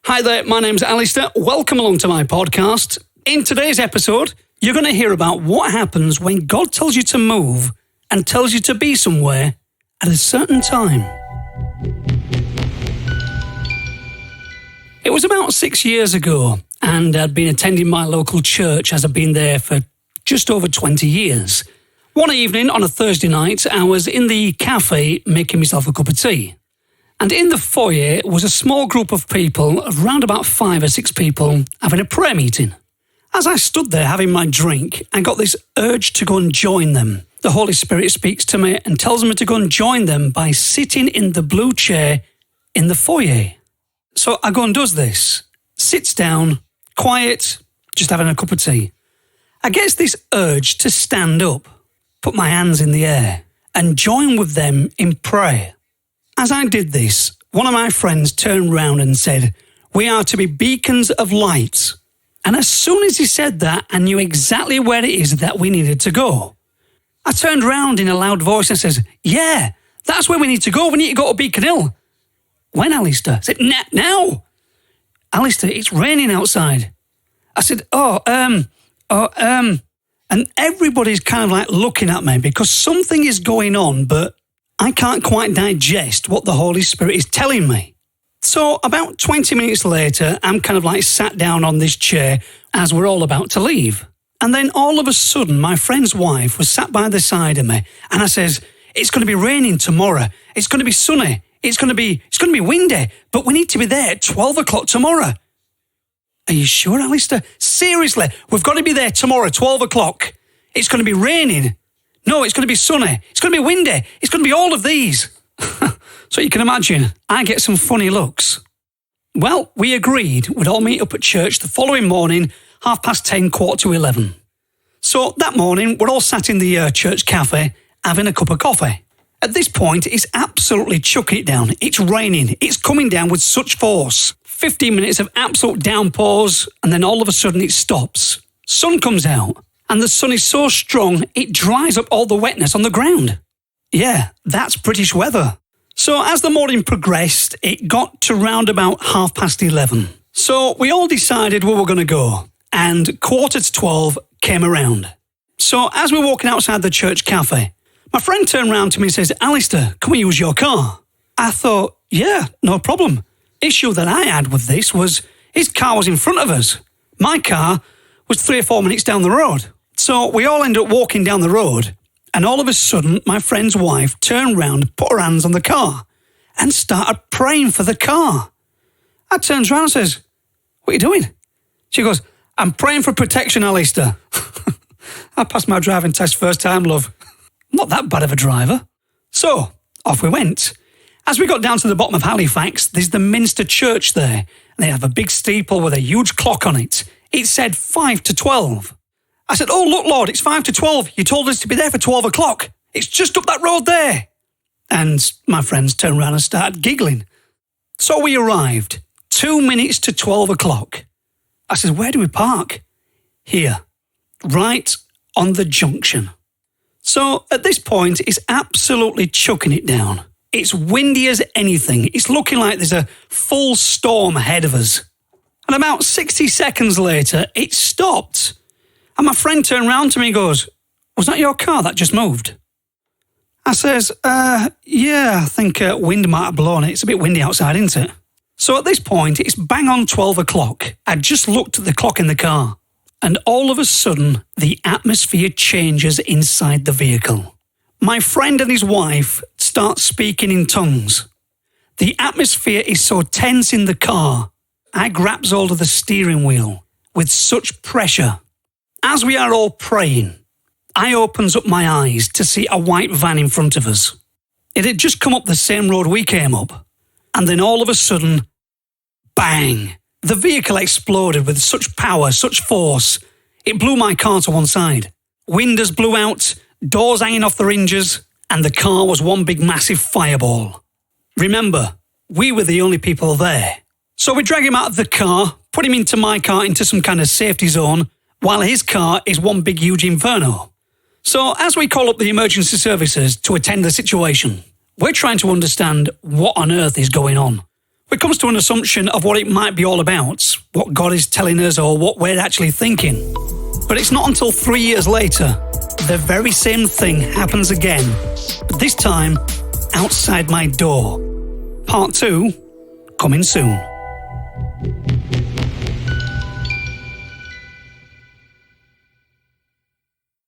Hi there, my name's Alistair. Welcome along to my podcast. In today's episode, you're going to hear about what happens when God tells you to move and tells you to be somewhere at a certain time. It was about 6 years ago, and I'd been attending my local church as I'd been there for just over 20 years. One evening on a Thursday night, I was in the cafe making myself a cup of tea. And in the foyer was a small group of people, around about 5 or 6 people, having a prayer meeting. As I stood there having my drink, I got this urge to go and join them. The Holy Spirit speaks to me and tells me to go and join them by sitting in the blue chair in the foyer. So I go and does this. Sits down, quiet, just having a cup of tea. I get this urge to stand up, put my hands in the air, and join with them in prayer. As I did this, one of my friends turned round and said, "We are to be beacons of light." And as soon as he said that, I knew exactly where it is that we needed to go. I turned round in a loud voice and says, "Yeah, that's where we need to go. We need to go to Beacon Hill." "When, Alistair?" I said, "Now." "Alistair, it's raining outside." I said, and everybody's kind of like looking at me because something is going on, but I can't quite digest what the Holy Spirit is telling me. So about 20 minutes later, I'm kind of like sat down on this chair as we're all about to leave. And then all of a sudden, my friend's wife was sat by the side of me, and I says, "It's going to be raining tomorrow. It's going to be sunny. It's going to be windy, but we need to be there at 12 o'clock tomorrow." "Are you sure, Alistair? Seriously, we've got to be there tomorrow, 12 o'clock. It's going to be raining. No, it's going to be sunny. It's going to be windy. It's going to be all of these." So you can imagine, I get some funny looks. Well, we agreed we'd all meet up at church the following morning, 10:30, 11:15. So that morning, we're all sat in the church cafe having a cup of coffee. At this point, it's absolutely chucking it down. It's raining. It's coming down with such force. 15 minutes of absolute downpours, and then all of a sudden it stops. Sun comes out, and the sun is so strong, it dries up all the wetness on the ground. Yeah, that's British weather. So as the morning progressed, it got to round about 11:30. So we all decided where we're going to go, and 11:45 came around. So as we're walking outside the church cafe, my friend turned round to me and says, "Alistair, can we use your car?" I thought, yeah, no problem. Issue that I had with this was his car was in front of us. My car was 3 or 4 minutes down the road. So we all ended up walking down the road, and all of a sudden my friend's wife turned round, put her hands on the car and started praying for the car. I turns round and says, "What are you doing?" She goes, "I'm praying for protection, Alistair." I passed my driving test first time, love. Not that bad of a driver. So off we went. As we got down to the bottom of Halifax, there's the Minster Church there. And they have a big steeple with a huge clock on it. It said 5 to 12. I said, "Oh, look, Lord, it's 5 to 12. You told us to be there for 12 o'clock. It's just up that road there." And my friends turned around and started giggling. So we arrived, 2 minutes to 12 o'clock. I said, "Where do we park?" "Here, right on the junction." So at this point, it's absolutely chucking it down. It's windy as anything. It's looking like there's a full storm ahead of us. And about 60 seconds later, it stopped. And my friend turned round to me and goes, "Was that your car that just moved?" I says, yeah, I think wind might have blown it. It's a bit windy outside, isn't it?" So at this point, it's bang on 12 o'clock. I just looked at the clock in the car. And all of a sudden, the atmosphere changes inside the vehicle. My friend and his wife start speaking in tongues. The atmosphere is so tense in the car, I grabs hold of the steering wheel with such pressure. As we are all praying, I opens up my eyes to see a white van in front of us. It had just come up the same road we came up. And then all of a sudden, bang! The vehicle exploded with such power, such force. It blew my car to one side. Windows blew out, doors hanging off the hinges, and the car was one big massive fireball. Remember, we were the only people there. So we drag him out of the car, put him into my car into some kind of safety zone, while his car is one big huge inferno. So as we call up the emergency services to attend the situation, we're trying to understand what on earth is going on. It comes to an assumption of what it might be all about, what God is telling us or what we're actually thinking. But it's not until 3 years later, the very same thing happens again, but this time outside my door. Part 2, coming soon.